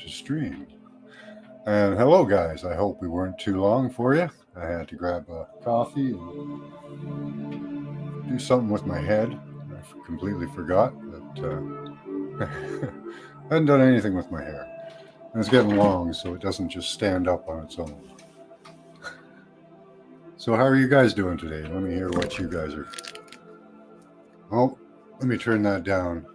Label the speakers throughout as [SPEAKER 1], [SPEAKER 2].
[SPEAKER 1] to stream. And hello, guys. I hope we weren't too long for you. I had to grab a coffee and do something with my head. I completely forgot that I hadn't done anything with my hair. And it's getting long, so it doesn't just stand up on its own. So, how are you guys doing today? Let me hear what you guys are. Oh, let me turn that down.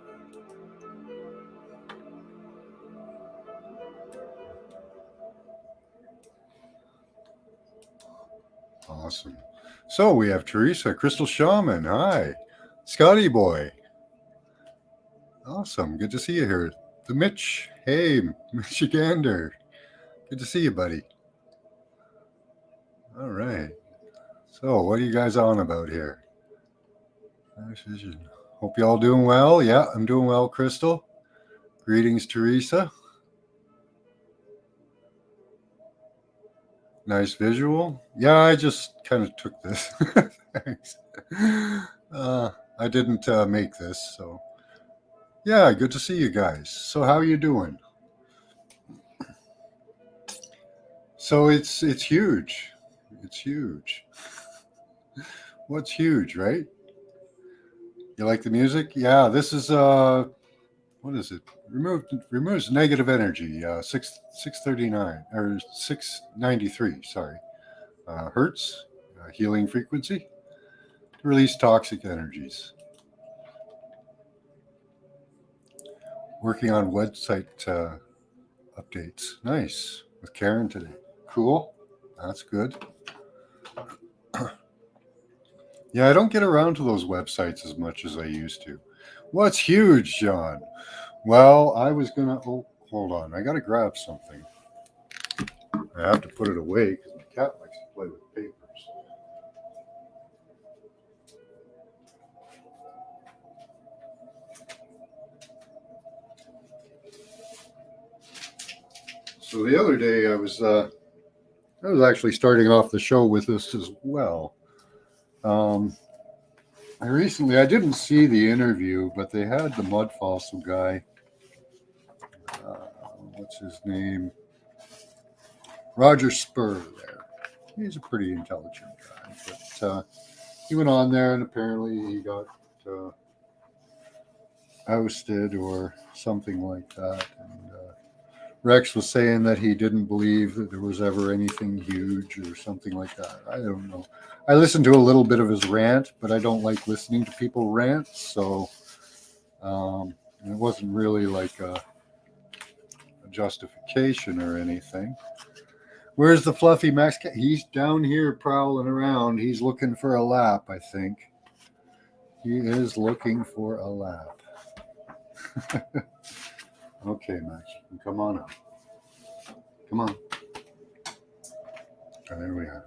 [SPEAKER 1] Awesome. So we have Teresa, Crystal Shaman. Hi. Scotty Boy. Awesome. Good to see you here. The Mitch. Hey, Michigander. Good to see you, buddy. All right. So, what are you guys on about here? Hope you all doing well. Yeah, I'm doing well, Crystal. Greetings, Teresa. Nice visual. Yeah, I just kind of took this. Thanks. I didn't make this, so yeah, good to see you guys. So, how are you doing? So it's huge. It's huge. What's huge, right? You like the music? Yeah, this is what is it? Removes negative energy. 639 or 693. Sorry, hertz, healing frequency. Release toxic energies. Working on website updates. Nice with Karen today. Cool. That's good. Yeah, I don't get around to those websites as much as I used to. What's huge, John? Well, I was gonna. Oh, hold on. I gotta grab something. I have to put it away because my cat likes to play with papers. So the other day, I was actually starting off the show with this as well. I didn't see the interview, but they had the mud fossil guy. What's his name? Roger Spur there. He's a pretty intelligent guy, but he went on there and apparently he got ousted or something like that. And Rex was saying that he didn't believe that there was ever anything huge or something like that. I don't know. I listened to a little bit of his rant, but I don't like listening to people rant, so it wasn't really like a justification or anything. Where's the fluffy Max cat? He's down here prowling around. He's looking for a lap, I think. He is looking for a lap. Okay, Max, come on up. Come on. There we are.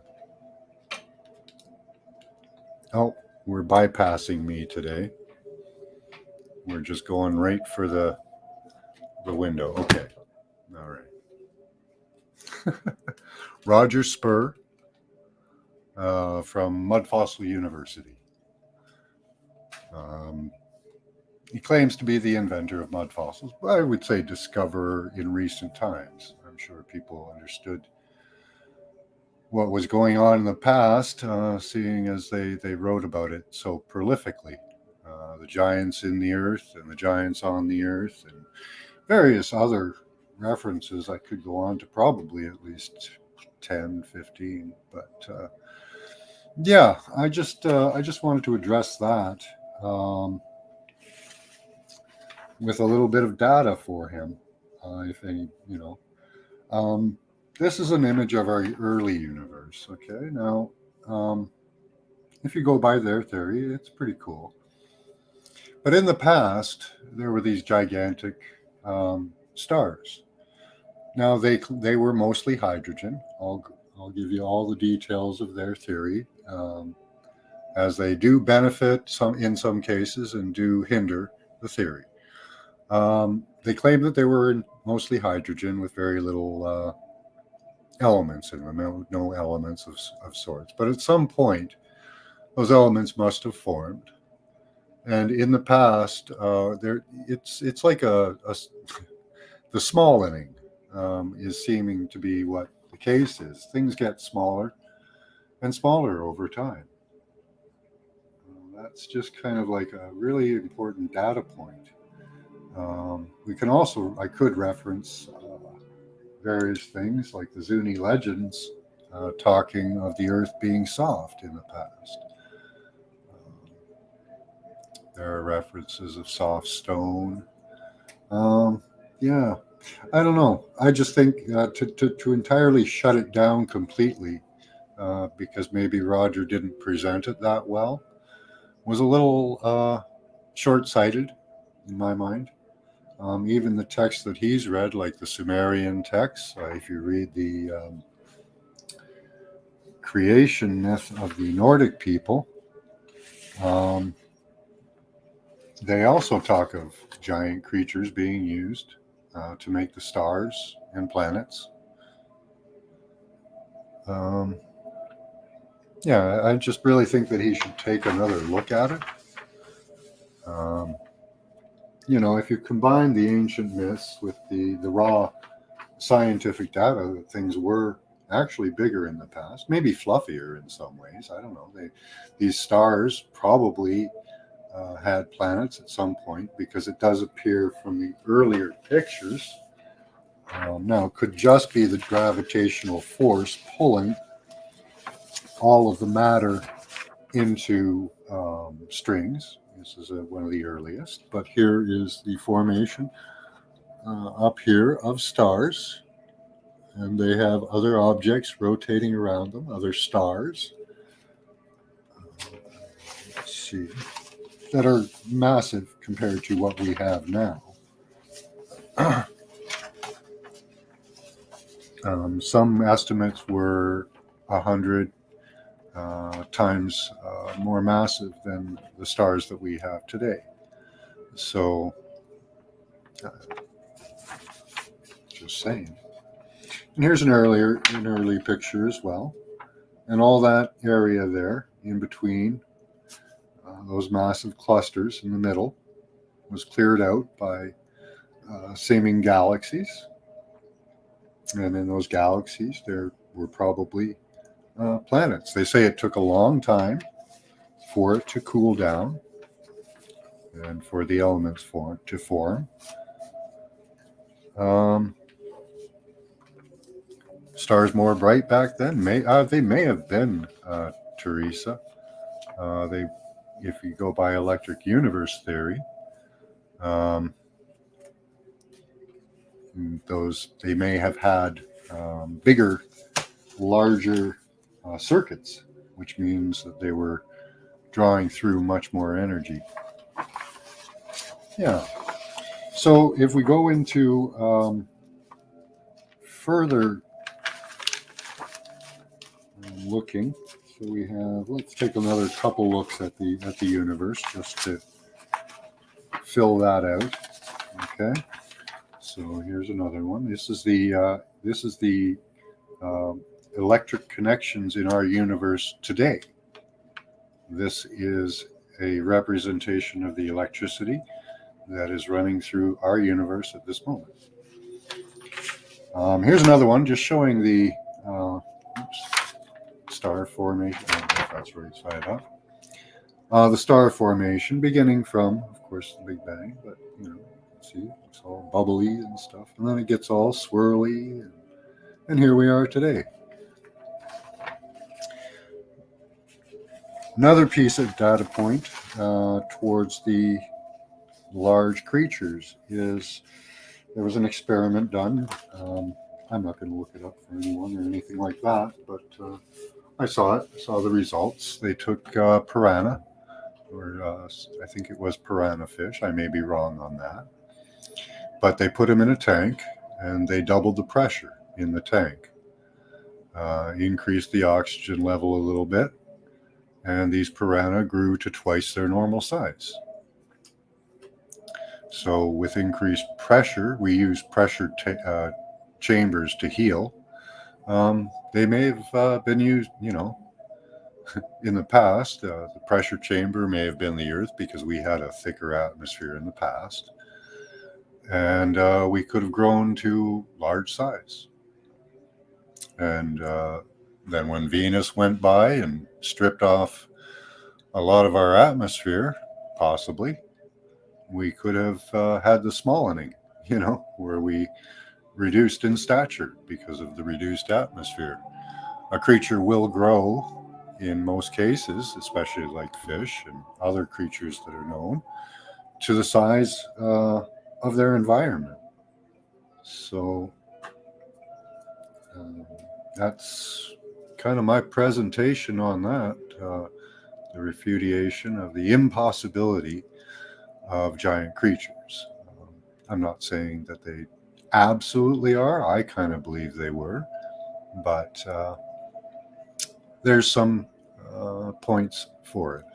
[SPEAKER 1] Oh, we're bypassing me today. We're just going right for the window. Okay. All right. Roger Spur from Mud Fossil University. He claims to be the inventor of mud fossils, but I would say discoverer in recent times. I'm sure people understood what was going on in the past, seeing as they wrote about it so prolifically. The giants in the earth and the giants on the earth and various other references. I could go on to probably at least 10, 15, but yeah, I just wanted to address that. With a little bit of data for him, if any, this is an image of our early universe. Okay, now, if you go by their theory, it's pretty cool. But in the past, there were these gigantic stars. Now they were mostly hydrogen. I'll give you all the details of their theory, as they do benefit in some cases and do hinder the theory. They claim that they were mostly hydrogen with very little elements in them, no elements of sorts. But at some point, those elements must have formed. And in the past, it's like the small inning. is seeming to be what the case is. Things get smaller and smaller over time. That's just kind of like a really important data point. I could reference various things like the Zuni legends talking of the earth being soft in the past. There are references of soft stone. Yeah, I don't know. I just think to entirely shut it down completely, because maybe Roger didn't present it that well, was a little short sighted in my mind. Even the text that he's read, like the Sumerian texts, if you read the creation myth of the Nordic people, they also talk of giant creatures being used to make the stars and planets. Yeah, I just really think that he should take another look at it. If you combine the ancient myths with the raw scientific data that things were actually bigger in the past, maybe fluffier in some ways. I don't know. These stars probably had planets at some point, because it does appear from the earlier pictures. Now, it could just be the gravitational force pulling all of the matter into strings. This is one of the earliest, but here is the formation up here of stars, and they have other objects rotating around them, other stars. Let's see, that are massive compared to what we have now. Some estimates were 100 times more massive than the stars that we have today. So, just saying. And here's an early picture as well, and all that area there in between those massive clusters in the middle was cleared out by seeming galaxies, and in those galaxies there were probably planets. They say it took a long time for it to cool down and for the elements to form. Stars more bright back then? They may have been, Teresa. If you go by electric universe theory, they may have had bigger, larger circuits, which means that they were drawing through much more energy. Yeah. So if we go into further looking, so let's take another couple looks at the universe just to fill that out. Okay. So here's another one. This is the electric connections in our universe today. This is a representation of the electricity that is running through our universe at this moment. Here's another one, just showing the star formation. I don't know if that's right side up. The star formation, beginning from, of course, the Big Bang, but see, it's all bubbly and stuff, and then it gets all swirly, and here we are today. Another piece of data point towards the large creatures is there was an experiment done. I'm not going to look it up for anyone or anything like that, but I saw the results. They took piranha, or I think it was piranha fish. I may be wrong on that. But they put them in a tank, and they doubled the pressure in the tank, increased the oxygen level a little bit, and these piranha grew to twice their normal size. So with increased pressure, we use pressure chambers to heal. They may have been used, in the past. The pressure chamber may have been the Earth because we had a thicker atmosphere in the past. and we could have grown to large size. And then when Venus went by and stripped off a lot of our atmosphere, possibly, we could have had the smallening, where we reduced in stature because of the reduced atmosphere. A creature will grow in most cases, especially like fish and other creatures that are known, to the size of their environment. So that's kind of my presentation on that, the refutation of the impossibility of giant creatures. I'm not saying that they absolutely are. I kind of believe they were, but there's some points for it.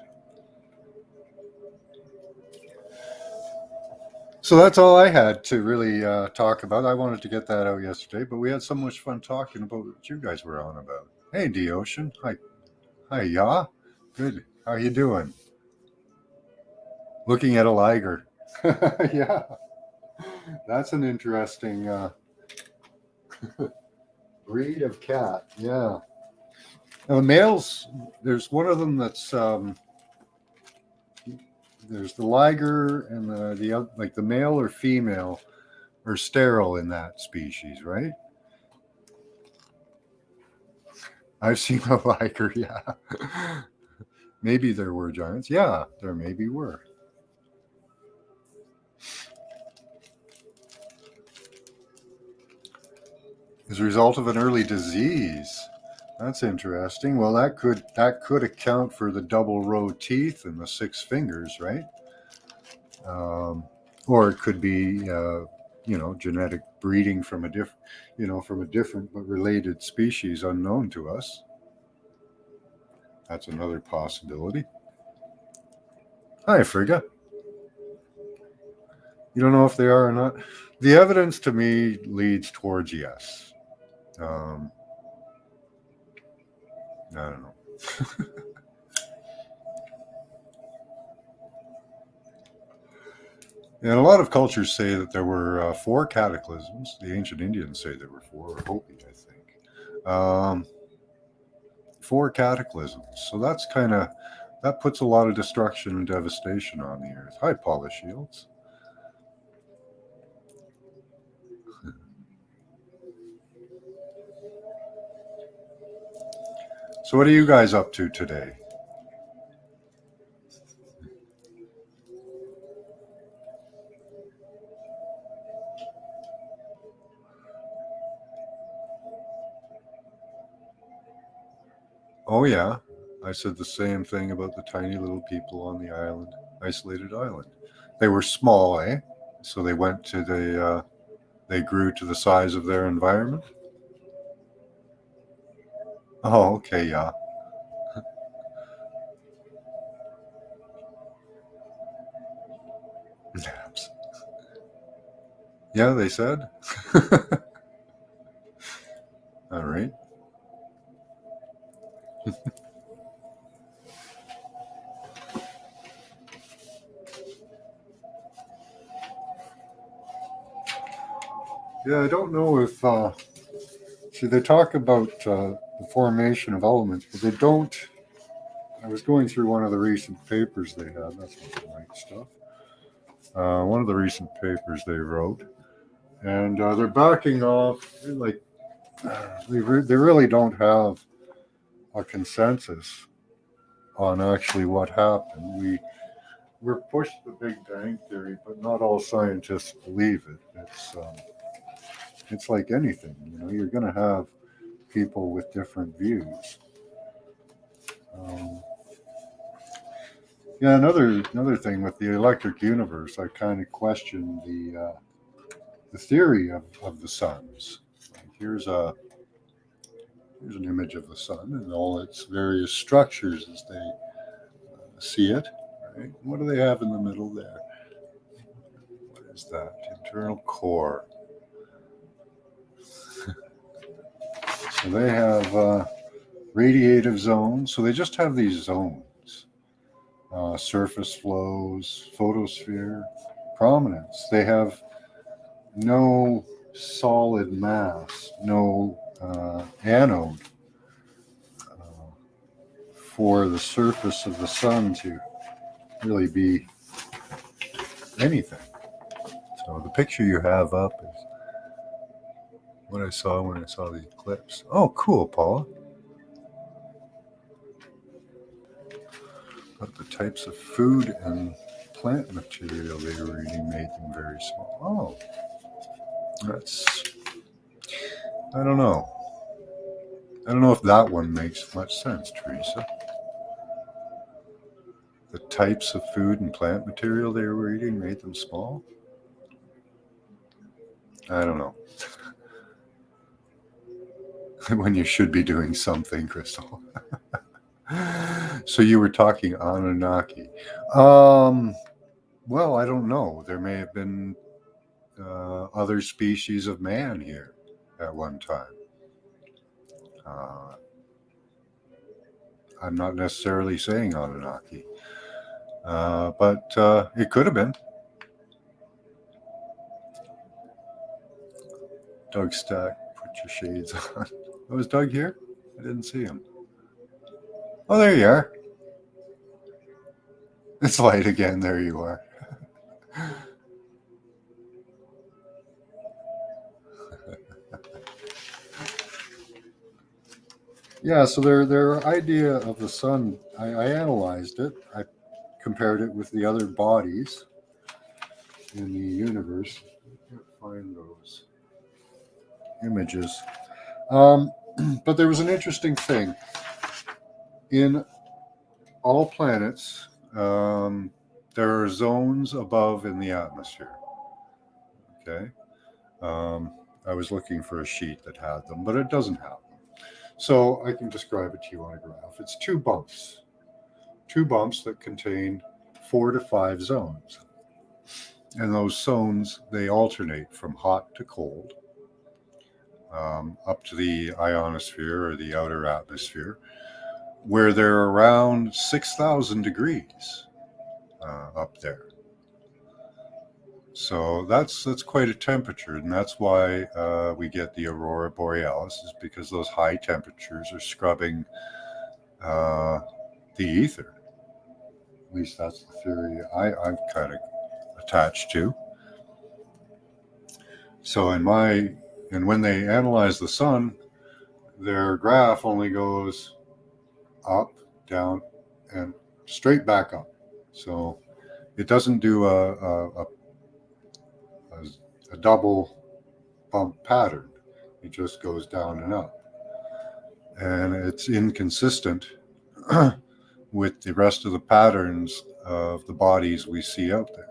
[SPEAKER 1] So that's all I had to really talk about. I wanted to get that out yesterday, but we had so much fun talking about what you guys were on about. Hey, D-Ocean. Hi, Ya. Good. How you doing? Looking at a liger. Yeah. That's an interesting breed of cat. Yeah. Now, males, there's one of them that's there's the liger and the like the male or female are sterile in that species, right? I've seen a liger, yeah. Maybe there were giants. Yeah, there maybe were. As a result of an early disease. That's interesting. Well, that could account for the double row teeth and the 6 fingers, right? Or it could be, genetic breeding from a different but related species unknown to us. That's another possibility. Hi, Frigga. You don't know if they are or not? The evidence to me leads towards yes. I don't know. And a lot of cultures say that there were 4 cataclysms. The ancient Indians say there were 4, or Hopi, I think. 4 cataclysms. So that puts a lot of destruction and devastation on the earth. Hi, Paula Shields. So what are you guys up to today? Oh, yeah. I said the same thing about the tiny little people on the island, isolated island. They were small, eh? So they went to they grew to the size of their environment. Oh, okay, yeah. Naps. Yeah, they said. All right. Yeah, I don't know if see they talk about the formation of elements, but they don't. I was going through one of the recent papers they had. That's not the right stuff. One of the recent papers they wrote, and they're backing off. Like they really don't have a consensus on actually what happened. We're pushed the Big Bang theory, but not all scientists believe it. It's like anything, you're going to have people with different views. Yeah, another thing with the electric universe, I kind of question the theory of the suns. Here's an image of the sun and all its various structures as they see it. Right? What do they have in the middle there? What is that? Internal core. So they have radiative zones. So they just have these zones: surface flows, photosphere, prominence. They have no solid mass, no anode uh, for the surface of the sun to really be anything. So the picture you have up is what I saw when I saw the eclipse. Oh, cool, Paula. But the types of food and plant material they were eating made them very small. Oh, that's, I don't know. I don't know if that one makes much sense, Teresa. The types of food and plant material they were eating made them small? I don't know. When you should be doing something, Crystal. So you were talking Anunnaki. Well, I don't know. There may have been other species of man here at one time. I'm not necessarily saying Anunnaki, but it could have been. Doug Stack, put your shades on. Oh, was Doug here? I didn't see him. Oh, there you are. It's light again. There you are. Yeah, so their idea of the sun, I analyzed it. I compared it with the other bodies in the universe. I can't find those images. But there was an interesting thing. In all planets, there are zones above in the atmosphere. Okay. I was looking for a sheet that had them, but it doesn't have them. So I can describe it to you on a graph. It's two bumps that contain 4 to 5 zones. And those zones, they alternate from hot to cold, up to the ionosphere or the outer atmosphere, where they're around 6,000 degrees up there. So that's quite a temperature, and that's why we get the aurora borealis, is because those high temperatures are scrubbing the ether. At least that's the theory I'm kind of attached to. So and when they analyze the sun, their graph only goes up, down, and straight back up. So it doesn't do a double bump pattern. It just goes down and up. And it's inconsistent with the rest of the patterns of the bodies we see out there.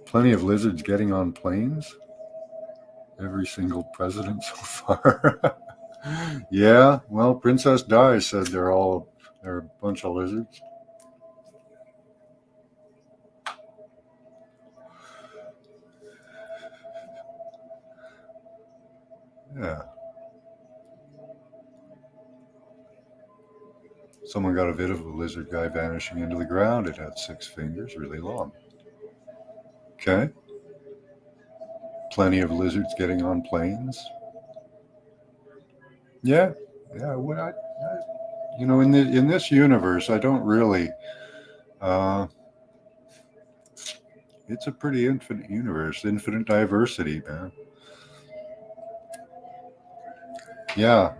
[SPEAKER 1] Plenty of lizards getting on planes. Every single president so far. Yeah, well, Princess Di said they're a bunch of lizards. Yeah. Someone got a vid of a lizard guy vanishing into the ground. It had 6 fingers, really long. Okay. Plenty of lizards getting on planes. Yeah. In this universe, I don't really. It's a pretty infinite universe, infinite diversity, man. Yeah,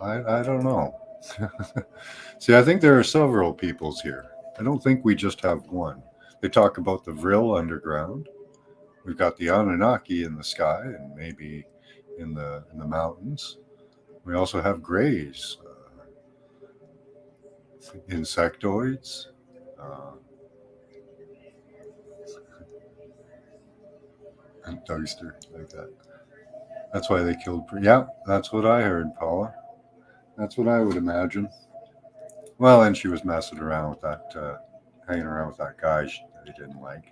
[SPEAKER 1] I don't know. See, I think there are several peoples here. I don't think we just have one. They talk about the Vril underground. We've got the Anunnaki in the sky and maybe in the mountains. We also have greys, insectoids. And Dugster, like that. That's why they killed. Yeah, that's what I heard, Paula. That's what I would imagine. Well, and she was messing around with that, hanging around with that guy that he didn't like.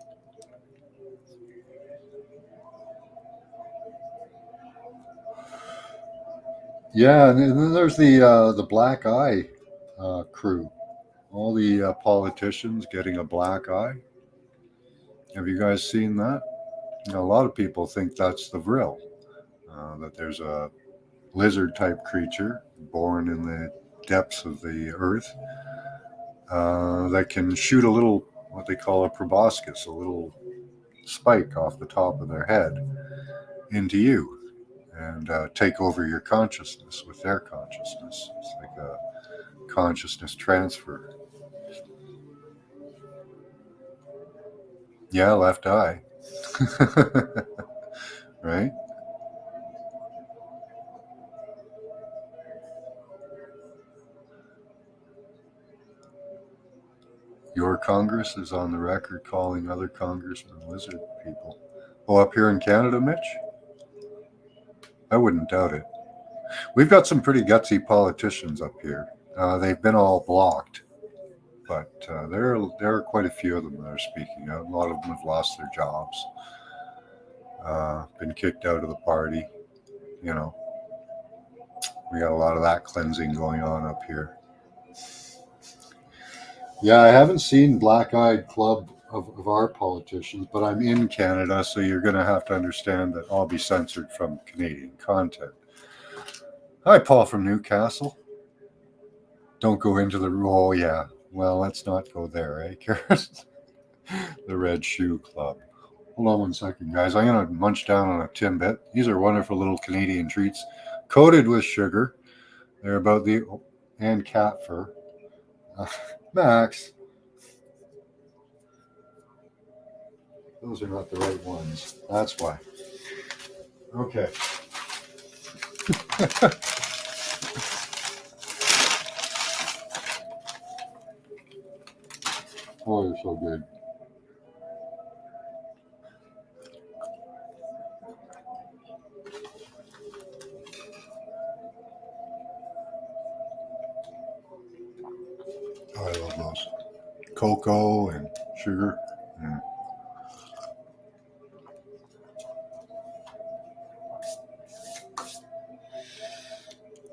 [SPEAKER 1] Yeah, and then there's the Black Eye crew. All the politicians getting a black eye. Have you guys seen that? A lot of people think that's the Vril, that there's a lizard type creature born in the depths of the earth that can shoot a little, what they call a proboscis, a little spike off the top of their head into you and take over your consciousness with their consciousness. It's like a consciousness transfer. Yeah, left eye. Right? Your Congress is on the record calling other congressmen lizard people. Oh, up here in Canada, Mitch? I wouldn't doubt it. We've got some pretty gutsy politicians up here. They've been all blocked, but there are quite a few of them that are speaking out. A lot of them have lost their jobs, been kicked out of the party. You know, we got a lot of that cleansing going on up here. Yeah, I haven't seen Black Eyed Club of our politicians, but I'm in Canada, so you're going to have to understand that I'll be censored from Canadian content. Hi, Paul from Newcastle. Don't go into the... Oh, yeah. Well, let's not go there, eh, Karis? The Red Shoe Club. Hold on one second, guys. I'm going to munch down on a Timbit. These are wonderful little Canadian treats, coated with sugar. They're about the... and cat fur. Max. Those are not the right ones. That's why. Okay. Oh, they're so good. Oh, I love those. Cocoa and sugar.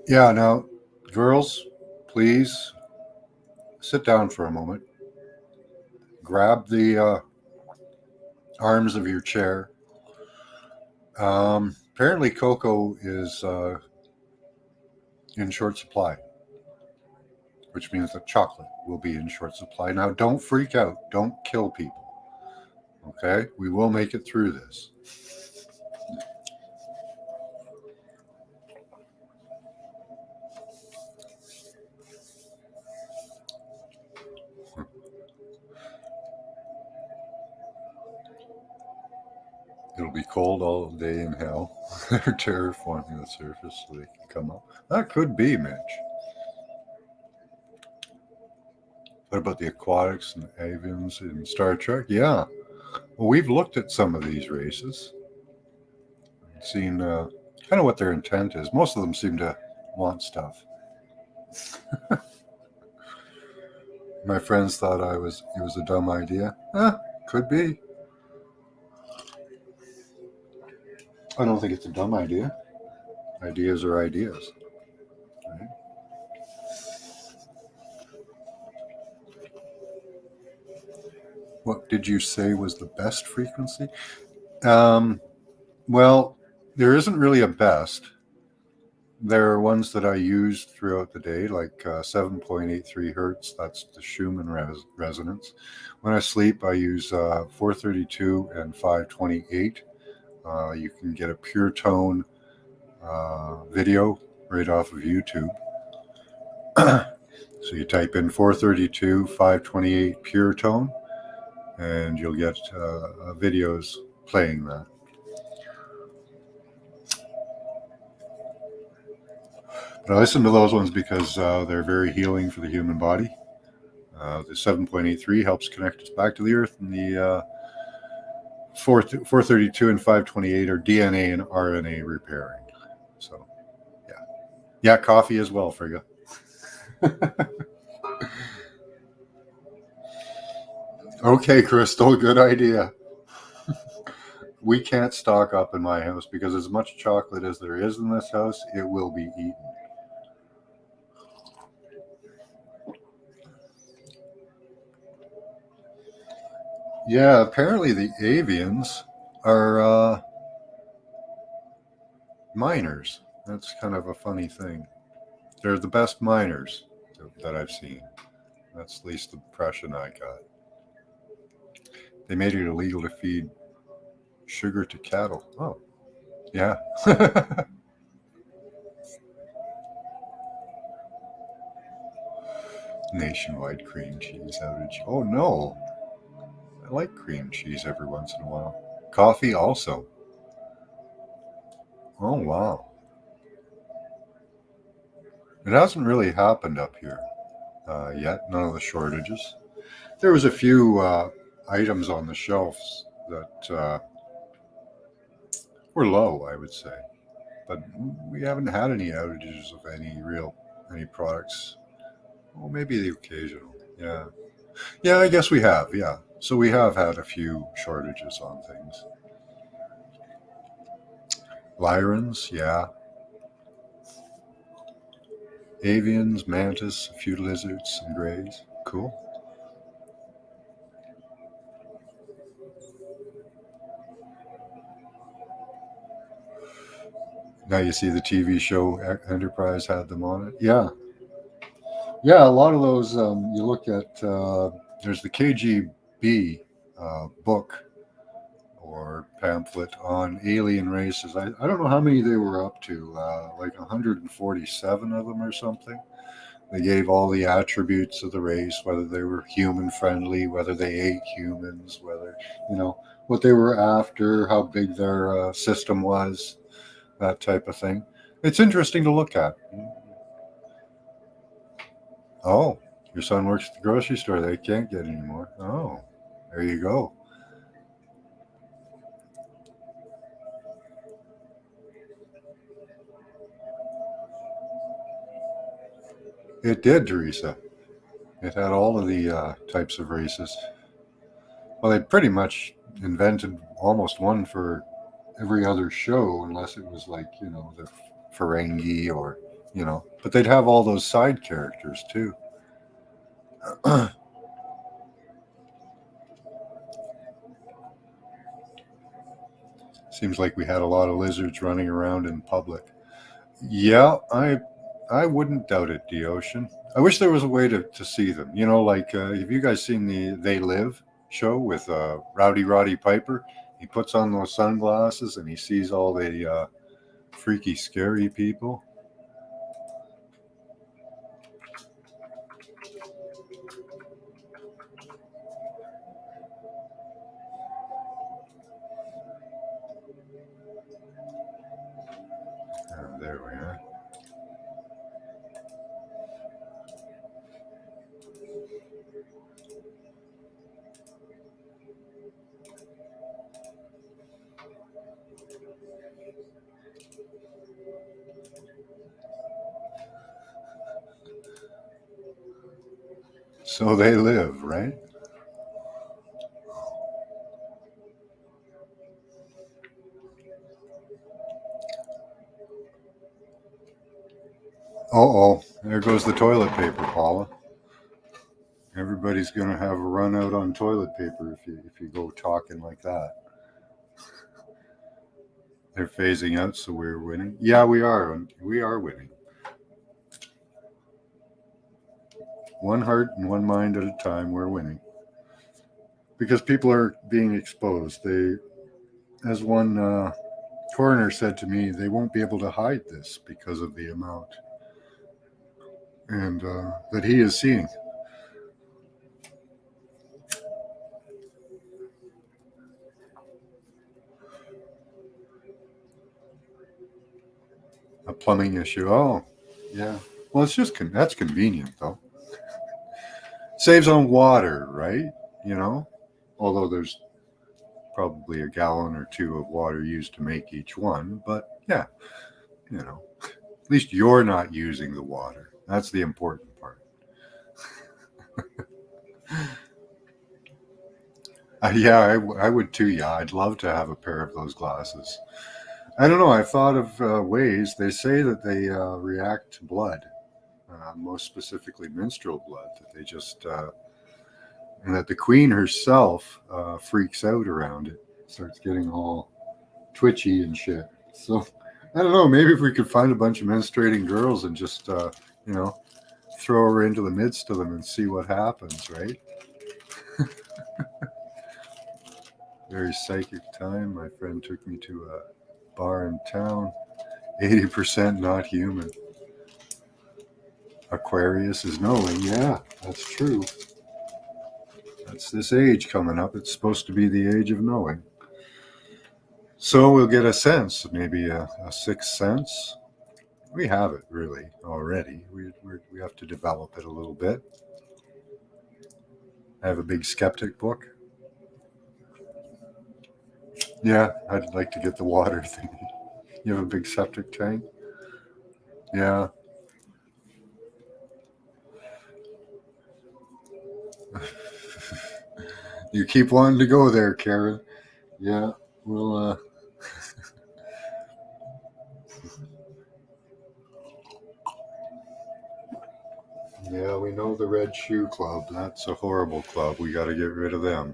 [SPEAKER 1] Yeah, now, girls, please sit down for a moment. Grab the arms of your chair. Apparently, cocoa is in short supply, which means that chocolate will be in short supply. Now, don't freak out. Don't kill people. Okay? We will make it through this. It'll be cold all day in hell. They're terraforming the surface so they can come up. That could be, Mitch. What about the aquatics and avians in Star Trek? Yeah. Well, we've looked at some of these races, seen kind of what their intent is. Most of them seem to want stuff. My friends thought it was a dumb idea. Could be. I don't think it's a dumb idea. Ideas are ideas. Right? What did you say was the best frequency? Well, there isn't really a best. There are ones that I use throughout the day, like 7.83 hertz. That's the Schumann resonance. When I sleep, I use 432 and 528. You can get a pure tone video right off of YouTube. So you type in 432, 528 pure tone, and you'll get videos playing that. But I listen to those ones because they're very healing for the human body. The 7.83 helps connect us back to the earth, and the 432 and 528 are DNA and RNA repairing. So, yeah. Yeah, coffee as well for you. Okay, Crystal, good idea. We can't stock up in my house because as much chocolate as there is in this house, it will be eaten. Yeah, apparently the avians are miners. That's kind of a funny thing. They're the best miners that I've seen. That's at least the impression I got. They made it illegal to feed sugar to cattle. Oh, yeah. Nationwide cream cheese outage. Oh no, I like cream cheese every once in a while. Coffee also. Oh wow. It hasn't really happened up here yet. None of the shortages. There was a few items on the shelves that were low, I would say, but we haven't had any outages of any products. Well, maybe the occasional. Yeah, yeah. I guess we have. Yeah. So we have had a few shortages on things. Lyrans, yeah. Avians, mantis, a few lizards and grays. Cool. Now you see the TV show Enterprise had them on it. Yeah, yeah. A lot of those. You look at. There's the KGB book or pamphlet on alien races. I don't know how many they were up to. Like 147 of them or something. They gave all the attributes of the race, whether they were human friendly, whether they ate humans, whether, what they were after, how big their system was, that type of thing. It's interesting to look at. Oh, your son works at the grocery store. They can't get any more. Oh, there you go. It did, Teresa. It had all of the types of races. Well, they pretty much invented almost one for every other show, unless it was like, the Ferengi or, but they'd have all those side characters too. Seems like we had a lot of lizards running around in public. Yeah, I wouldn't doubt it, the ocean. I wish there was a way to see them. Like have you guys seen the They Live show with Rowdy Roddy Piper? He puts on those sunglasses and he sees all the freaky, scary people. There we are. So they live, right? Oh, there goes the toilet paper, Paula. Everybody's going to have a run out on toilet paper if you go talking like that. They're phasing out, so we're winning. Yeah, we are. We are winning. One heart and one mind at a time. We're winning because people are being exposed. As one coroner said to me, they won't be able to hide this because of the amount and that he is seeing. A plumbing issue. Oh, yeah. Well, it's just that's convenient though. Saves on water, right? You know, although there's probably a gallon or two of water used to make each one, but yeah, at least you're not using the water. That's the important part. Yeah, I would too. Yeah, I'd love to have a pair of those glasses. I don't know. I've thought of ways. They say that they react to blood, most specifically menstrual blood. That they just and that the queen herself freaks out around it, starts getting all twitchy and shit. So I don't know. Maybe if we could find a bunch of menstruating girls and just throw her into the midst of them and see what happens, right? Very psychic time. My friend took me to a bar in town. 80% not human. Aquarius is knowing. Yeah, that's true. That's this age coming up. It's supposed to be the age of knowing. So we'll get a sense, maybe a sixth sense. We have it really already. We have to develop it a little bit. I have a big skeptic book. Yeah, I'd like to get the water thing. You have a big septic tank? Yeah. You keep wanting to go there, Karen. Yeah, we'll yeah, we know the Red Shoe Club. That's a horrible club. We got to get rid of them.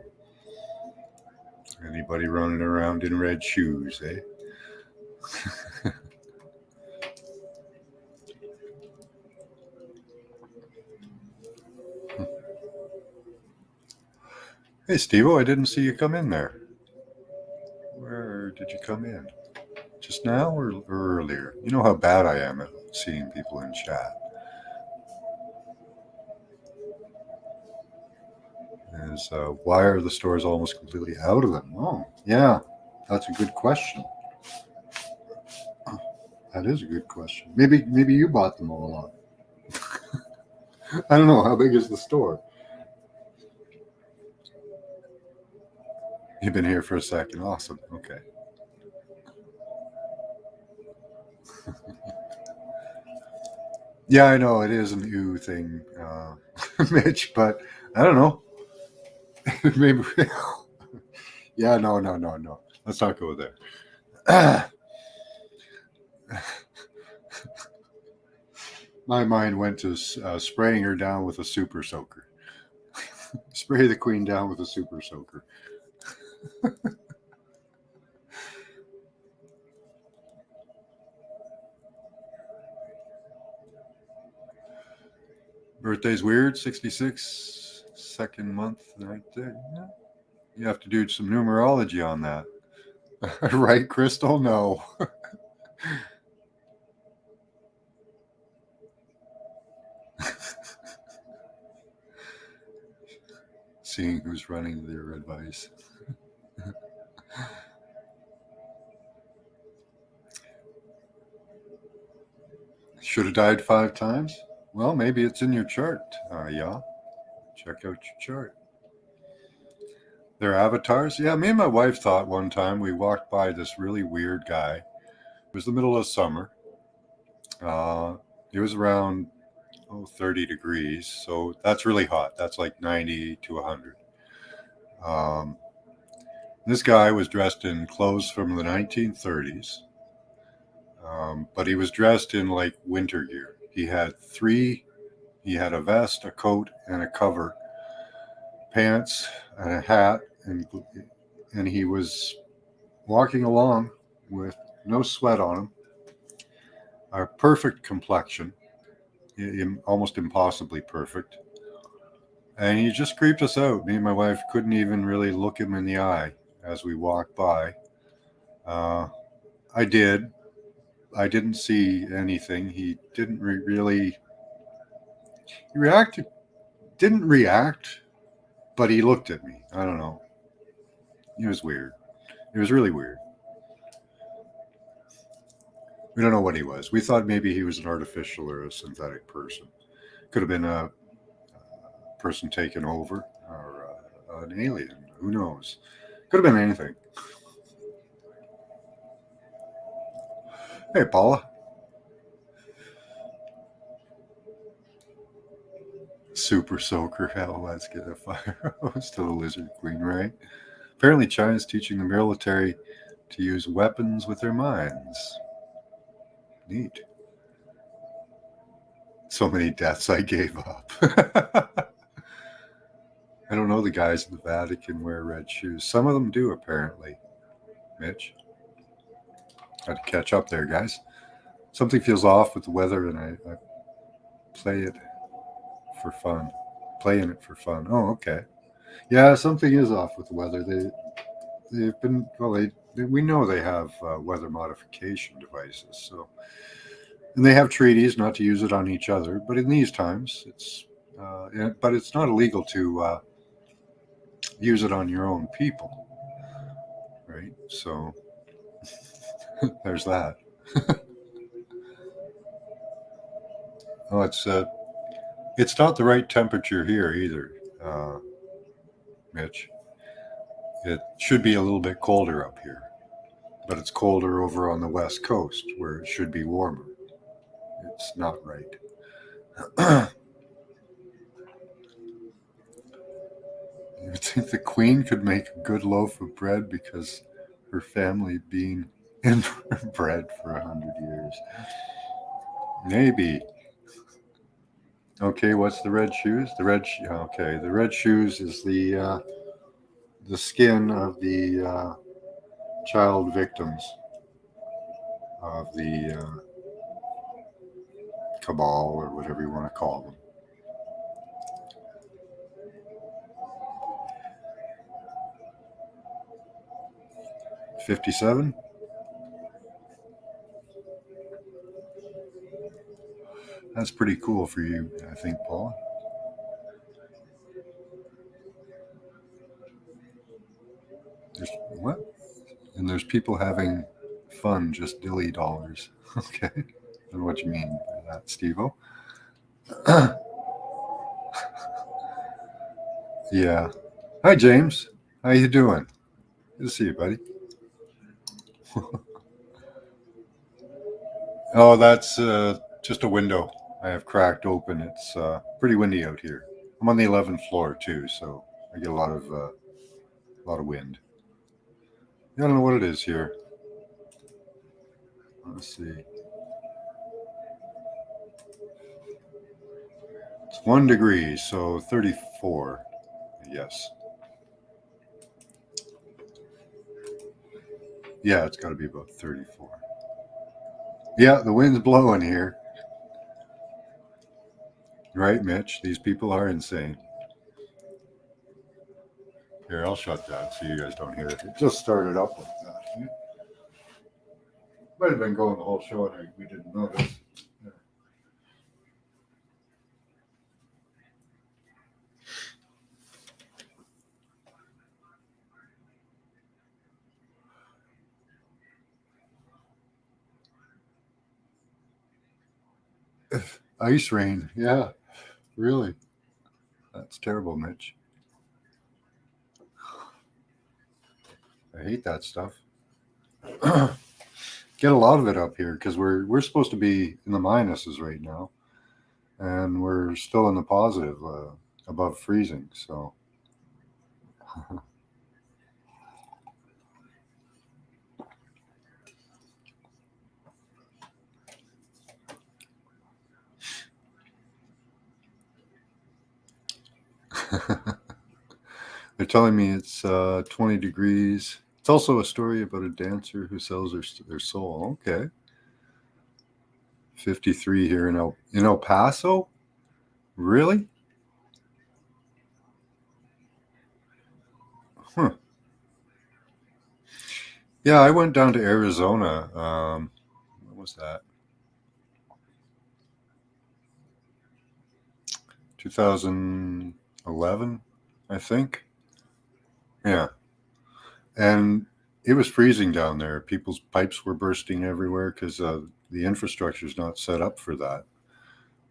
[SPEAKER 1] Anybody running around in red shoes, eh? Hey, Steve-O, I didn't see you come in there. Where did you come in? Just now or earlier? You know how bad I am at seeing people in chat. Why are the stores almost completely out of them? Oh, yeah, that's a good question. That is a good question. Maybe you bought them all up. I don't know. How big is the store? You've been here for a second. Awesome. Okay. Yeah, I know it is an ooh thing, Mitch, but I don't know. Maybe. Yeah, no. Let's not go there. My mind went to spraying her down with a super soaker. Spray the queen down with a super soaker. Birthday's weird, 66, second month right there. Yeah. You have to do some numerology on that. Right, Crystal? No. Seeing who's running their advice. Should have died 5 times? Well, maybe it's in your chart. Yeah. Check out your chart. Their avatars? Yeah, me and my wife thought one time we walked by this really weird guy. It was the middle of summer. It was around 30 degrees, so that's really hot. That's like 90 to 100. This guy was dressed in clothes from the 1930s, but he was dressed in like winter gear. He had a vest, a coat, and a cover, pants, and a hat, and he was walking along with no sweat on him, a perfect complexion, almost impossibly perfect. And he just creeped us out. Me and my wife couldn't even really look him in the eye as we walked by. I did. I didn't see anything. He didn't really. He reacted. Didn't react, but he looked at me. I don't know. It was weird. It was really weird. We don't know what he was. We thought maybe he was an artificial or a synthetic person. Could have been a person taken over or an alien. Who knows? Could have been anything. Hey, Paula. Super soaker. Hell, let's get a fire. Still a lizard queen, right? Apparently, China's teaching the military to use weapons with their minds. Neat. So many deaths I gave up. I don't know the guys in the Vatican wear red shoes. Some of them do, apparently. Mitch, had to catch up there, guys. Something feels off with the weather, and I play it for fun. Playing it for fun. Oh, okay. Yeah, something is off with the weather. They've been well. We know they have weather modification devices. So, and they have treaties not to use it on each other. But in these times, but it's not illegal to use it on your own people, right? So there's that. Oh, it's not the right temperature here either, Mitch. It should be a little bit colder up here, but it's colder over on the west coast where it should be warmer. It's not right. You would think the queen could make a good loaf of bread because her family been inbred for 100 years. Maybe. Okay, what's the red shoes? Okay, the red shoes is the skin of the child victims of the cabal or whatever you want to call them. $57. That's pretty cool for you, I think, Paul. There's what? And there's people having fun, just dilly dollars. Okay, I don't know what you mean by that, Steve-O. Yeah. Hi, James. How you doing? Good to see you, buddy. Oh, that's just a window I have cracked open. It's pretty windy out here. I'm on the 11th floor too, so I get a lot of wind. I don't know what it is here. Let's see. It's 1 degree, so 34. Yes. Yeah, it's got to be about 34. Yeah, the wind's blowing here. Right, Mitch? These people are insane. Here, I'll shut that so you guys don't hear it. It just started up like that. Might have been going the whole show and we didn't notice. Ice rain. Yeah, really. That's terrible, Mitch. I hate that stuff. Get a lot of it up here because we're supposed to be in the minuses right now, and we're still in the positive, above freezing. So. They're telling me it's 20 degrees. It's also a story about a dancer who sells their soul. Okay. 53 here in El Paso? Really? Huh. Yeah, I went down to Arizona. What was that? 2011, I think. Yeah. And it was freezing down there. People's pipes were bursting everywhere because the infrastructure is not set up for that.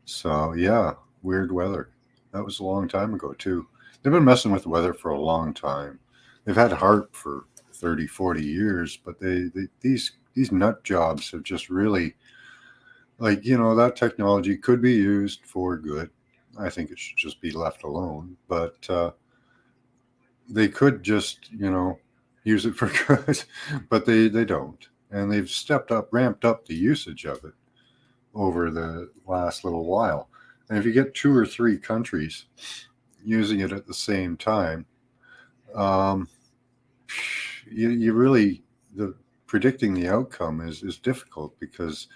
[SPEAKER 1] So, yeah, weird weather. That was a long time ago, too. They've been messing with the weather for a long time. They've had HAARP for 30, 40 years, but these nut jobs have just really, that technology could be used for good. I think it should just be left alone. But they could just, use it for good, but they don't. And they've ramped up the usage of it over the last little while. And if you get 2 or 3 countries using it at the same time, um, you really the predicting the outcome is difficult, because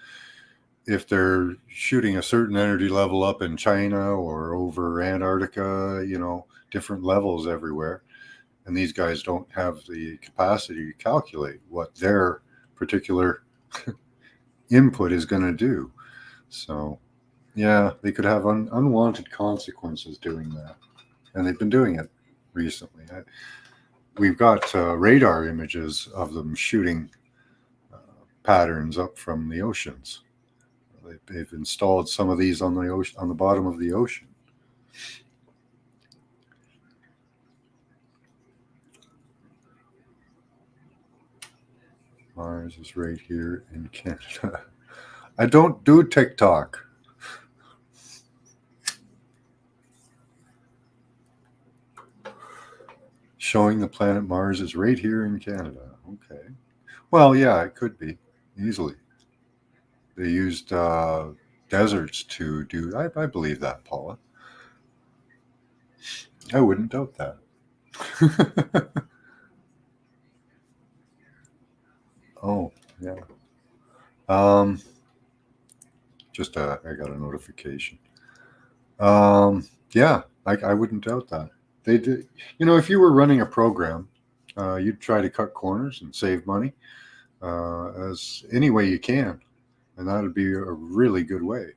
[SPEAKER 1] if they're shooting a certain energy level up in China or over Antarctica, different levels everywhere, and these guys don't have the capacity to calculate what their particular input is going to do. So, yeah, they could have unwanted consequences doing that, and they've been doing it recently. We've got radar images of them shooting patterns up from the oceans. They've installed some of these on the ocean, on the bottom of the ocean. Mars is right here in Canada. I don't do TikTok. Showing the planet Mars is right here in Canada. Okay. Well, yeah, it could be easily. They used deserts to do. I believe that, Paula. I wouldn't doubt that. Oh, yeah. Um, just I got a notification. Yeah, I wouldn't doubt that. They did. If you were running a program, you'd try to cut corners and save money as any way you can, and that would be a really good way.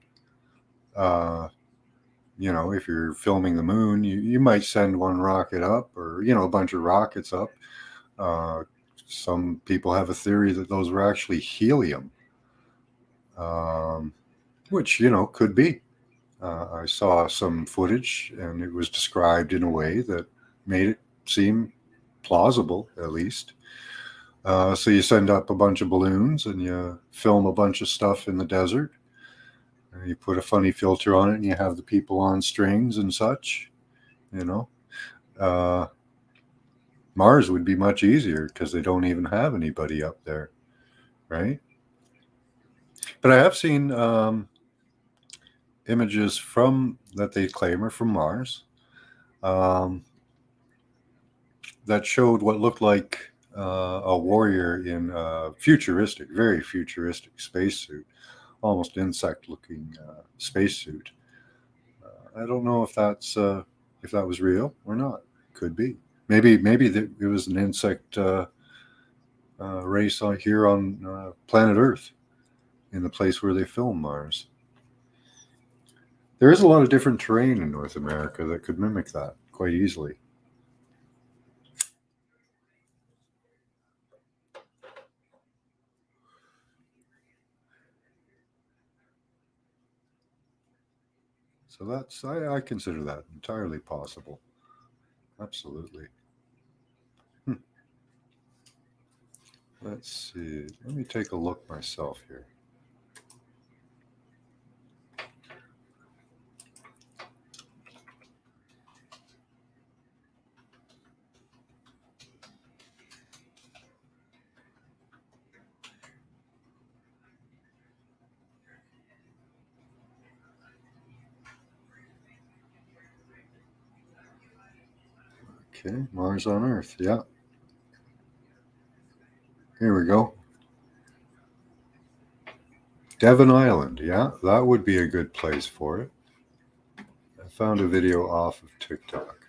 [SPEAKER 1] Uh, if you're filming the moon, you might send one rocket up, or a bunch of rockets up. Uh, some people have a theory that those were actually helium, which could be. I saw some footage, and it was described in a way that made it seem plausible, at least. So you send up a bunch of balloons and you film a bunch of stuff in the desert. And you put a funny filter on it, and you have the people on strings and such. You know, uh, Mars would be much easier because they don't even have anybody up there, right? But I have seen images from that they claim are from Mars, um, that showed what looked like a warrior in a futuristic, very futuristic spacesuit, almost insect-looking spacesuit. I don't know if that was real or not. Could be. Maybe it was an insect race on here on planet Earth, in the place where they film Mars. There is a lot of different terrain in North America that could mimic that quite easily. So I consider that entirely possible. Absolutely. Hmm. Let's see. Let me take a look myself here. Okay, Mars on Earth. Yeah. Here we go. Devon Island. Yeah, that would be a good place for it. I found a video off of TikTok.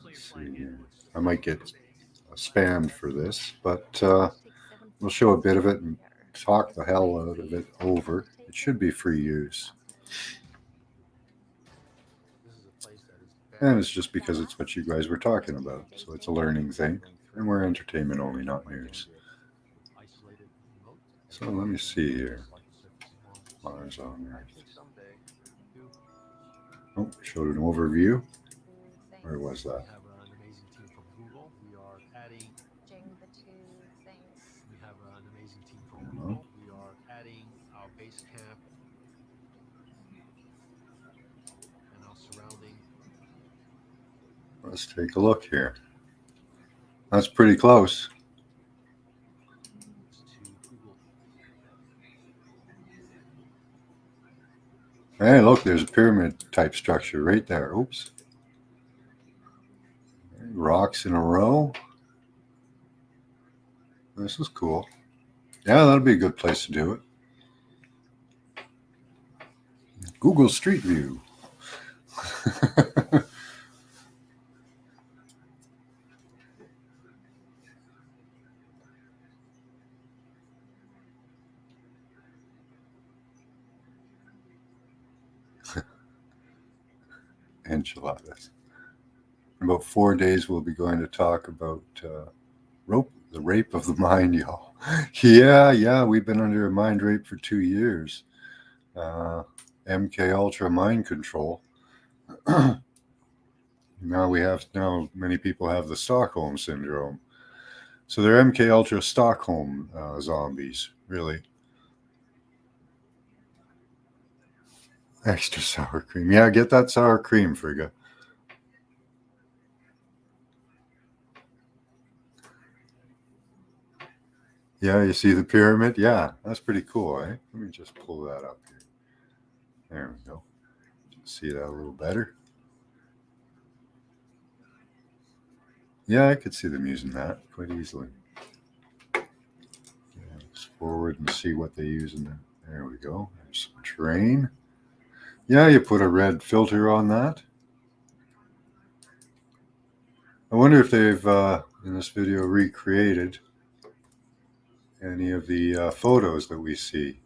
[SPEAKER 1] Let's see here. I might get spammed for this, but we'll show a bit of it and talk the hell out of it over. It should be free use. And it's just because it's what you guys were talking about. So it's a learning thing. And we're entertainment only, not news. So let me see here. Mars on Earth. Oh, showed an overview. Where was that? Let's take a look here. That's pretty close. Hey, look, there's a pyramid type structure right there. Oops. Rocks in a row. This is cool. Yeah, that'll be a good place to do it. Google Street View. Enchiladas. In about 4 days, we'll be going to talk about the rape of the mind, y'all. Yeah, we've been under a mind rape for 2 years. MK Ultra mind control. Now many people have the Stockholm syndrome. So they're MK Ultra Stockholm zombies, really. Extra sour cream. Yeah, get that sour cream, Frigga. Yeah, you see the pyramid? Yeah, that's pretty cool, eh? Let me just pull that up here. There we go. See that a little better? Yeah, I could see them using that quite easily. Yeah, let's forward and see what they use in there. There we go. There's some terrain. Yeah, you put a red filter on that. I wonder if they've, in this video, recreated any of the photos that we see.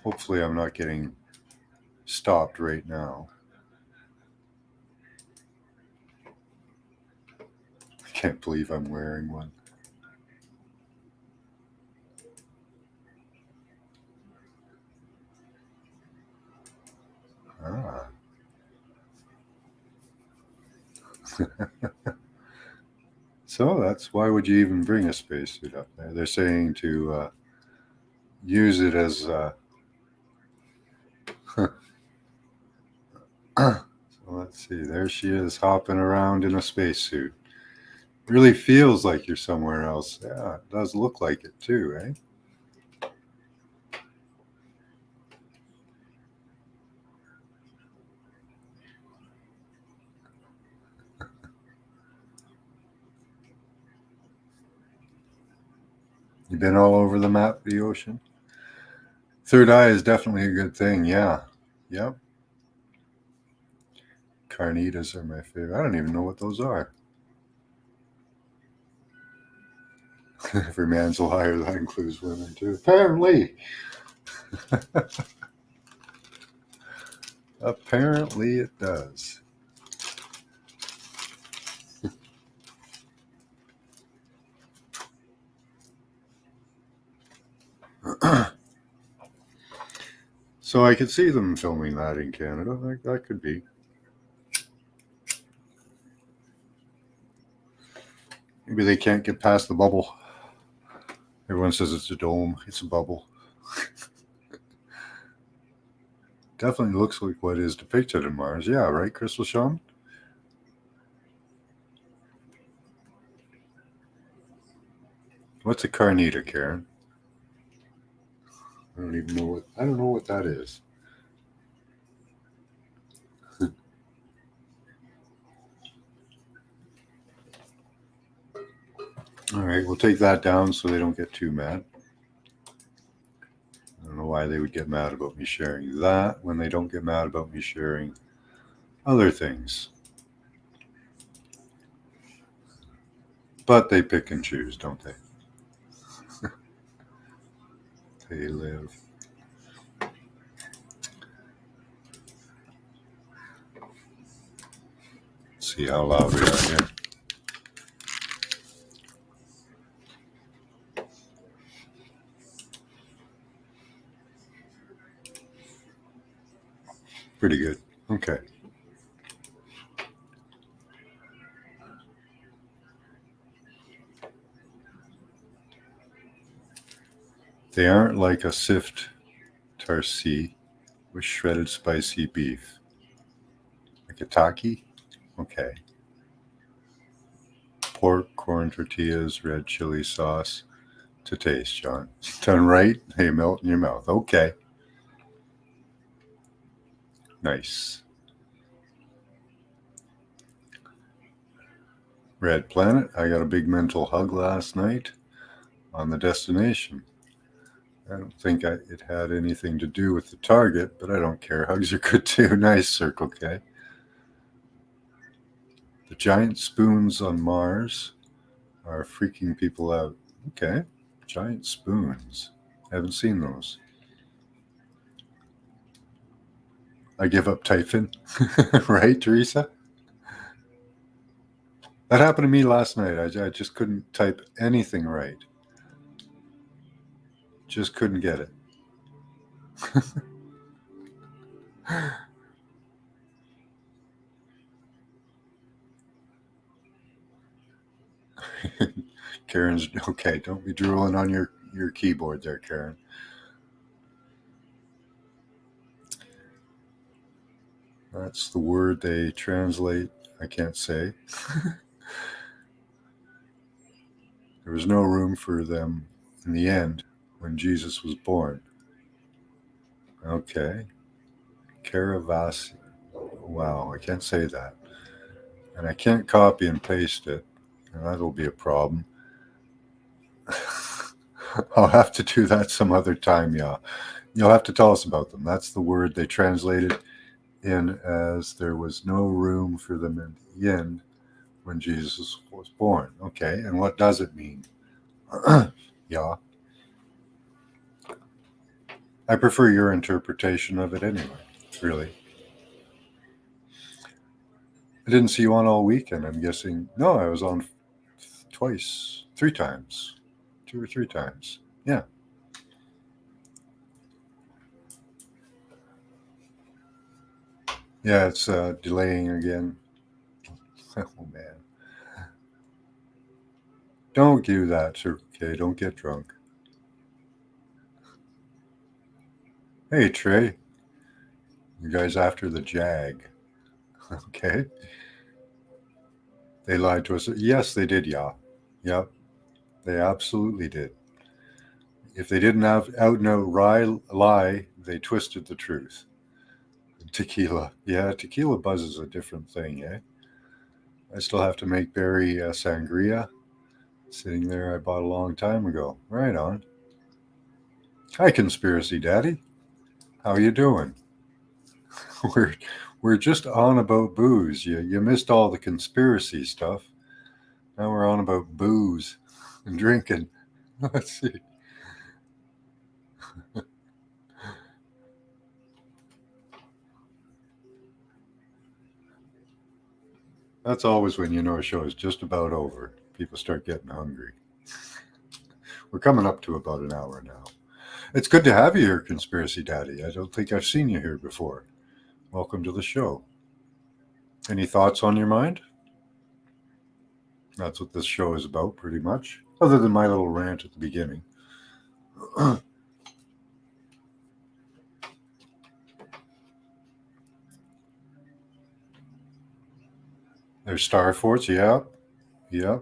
[SPEAKER 1] Hopefully I'm not getting stopped right now. I can't believe I'm wearing one. Ah. So that's why would you even bring a spacesuit up there? They're saying to use it as so let's see, there she is hopping around in a spacesuit. Really feels like you're somewhere else. Yeah, it does look like it too, eh? You've been all over the map, the ocean. Third eye is definitely a good thing. Yeah. Yep. Carnitas are my favorite. I don't even know what those are. Every man's a liar. That includes women too. Apparently. Apparently it does. So I could see them filming that in Canada. That could be. Maybe they can't get past the bubble. Everyone says it's a dome. It's a bubble. Definitely looks like what is depicted in Mars. Yeah, right, Crystal Shawn? What's a carnita, Karen? I don't know what that is. All right, we'll take that down so they don't get too mad. I don't know why they would get mad about me sharing that when they don't get mad about me sharing other things. But they pick and choose, don't they? They live. Let's see how loud we are here. Pretty good. Okay. They aren't like a sift tarsi with shredded spicy beef. Like a taki? Okay. Pork, corn tortillas, red chili sauce to taste, John. Done right? Hey, melt in your mouth. Okay. Nice. Red Planet, I got a big mental hug last night on the destination. I don't think it had anything to do with the target, but I don't care. Hugs are good too. Nice, Circle K. The giant spoons on Mars are freaking people out. Okay. Giant spoons. I haven't seen those. I give up typing. Right, Teresa? That happened to me last night. I just couldn't type anything right. Just couldn't get it. Karen's okay. Don't be drooling on your keyboard there, Karen. That's the word they translate. I can't say. There was no room for them in the end when Jesus was born. Okay. Caravasi. Wow, I can't say that. And I can't copy and paste it. And that'll be a problem. I'll have to do that some other time, yeah. You'll have to tell us about them. That's the word they translated in as there was no room for them in the end when Jesus was born. Okay, and what does it mean? Yeah. I prefer your interpretation of it anyway, really. I didn't see you on all weekend, I'm guessing. No, I was on twice, 3 times, 2 or 3 times. Yeah. Yeah, it's delaying again. Oh, man. Don't do that, sir. Okay, don't get drunk. Hey, Trey. You guys after the Jag. Okay. They lied to us. Yes, they did, yeah. Yep, they absolutely did. If they didn't have out and out lie, they twisted the truth. Tequila. Yeah, tequila buzz is a different thing, eh? I still have to make berry sangria. Sitting there, I bought a long time ago. Right on. Hi, Conspiracy Daddy. How you doing? we're we're just on about booze. You missed all the conspiracy stuff. Now we're on about booze and drinking. Let's see. That's always when you know a show is just about over. People start getting hungry. We're coming up to about an hour now. It's good to have you here, Conspiracy Daddy. I don't think I've seen you here before. Welcome to the show. Any thoughts on your mind? That's what this show is about, pretty much, other than my little rant at the beginning. There's Star Forts, yeah, yeah,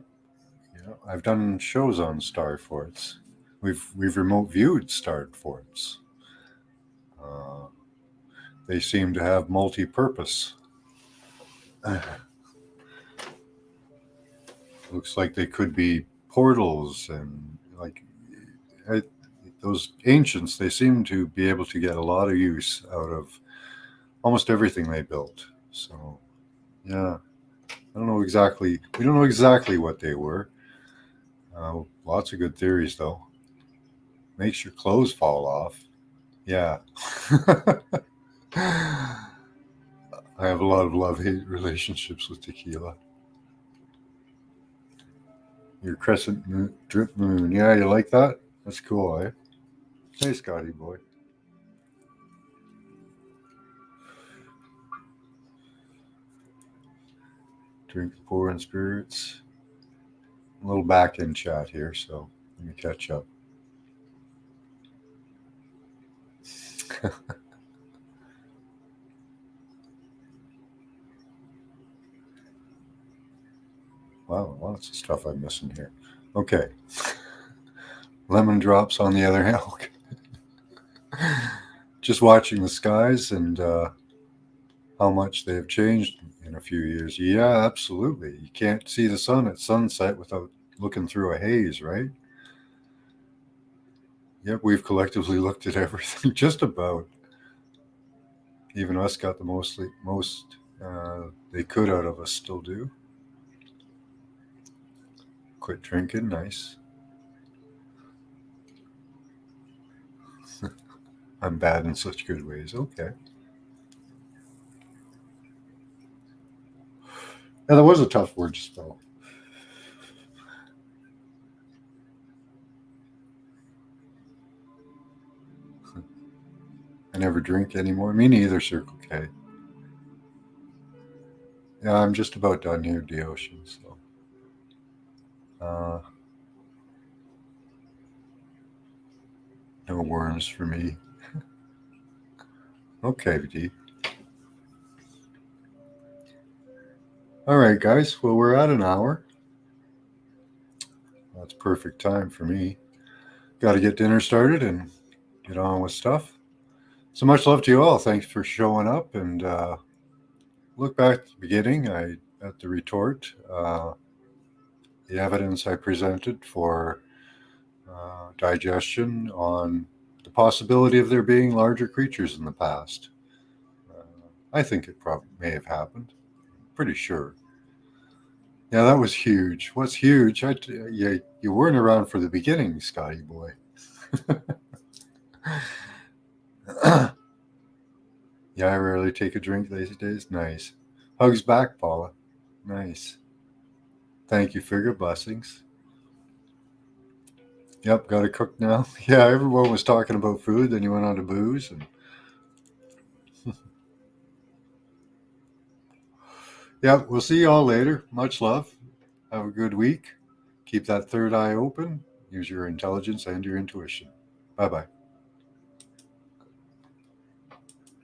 [SPEAKER 1] yeah. I've done shows on Star Forts. We've remote viewed Star Forts. Uh, they seem to have multi-purpose. Looks like they could be portals and like I, those ancients. They seem to be able to get a lot of use out of almost everything they built. So yeah, I don't know exactly. We don't know exactly what they were. Lots of good theories though. Makes your clothes fall off. Yeah. I have a lot of love-hate relationships with tequila. Your crescent moon, drip moon. Yeah, you like that? That's cool, eh? Hey, Scotty boy. Drink the pouring spirits. A little back in chat here, so let me catch up. Wow, lots of stuff I'm missing here. Okay. Lemon drops on the other hand. Okay. Just watching the skies and how much they have changed in a few years. Yeah, absolutely. You can't see the sun at sunset without looking through a haze, right? Yep, we've collectively looked at everything, just about. Even us got the most they could out of us, still do. Quit drinking, nice. I'm bad in such good ways. Okay. Yeah, that was a tough word to spell. I never drink anymore. Me neither, Circle K. Yeah, I'm just about done here, the ocean. So, uh, no worms for me. Okay, D. All right, guys. Well, we're at an hour. That's perfect time for me. Got to get dinner started and get on with stuff. So much love to you all. Thanks for showing up. And look back at the beginning. At the retort, the evidence I presented for digestion on the possibility of there being larger creatures in the past. Uh, I think it probably may have happened. Pretty sure. Yeah, that was huge. What's huge? Yeah, you weren't around for the beginning, Scotty boy. Yeah, I rarely take a drink these days. Nice. Hugs back, Paula. Nice. Thank you for your blessings. Yep, got to cook now. Yeah, everyone was talking about food. Then you went on to booze, and yeah, we'll see you all later. Much love. Have a good week. Keep that third eye open. Use your intelligence and your intuition. Bye bye.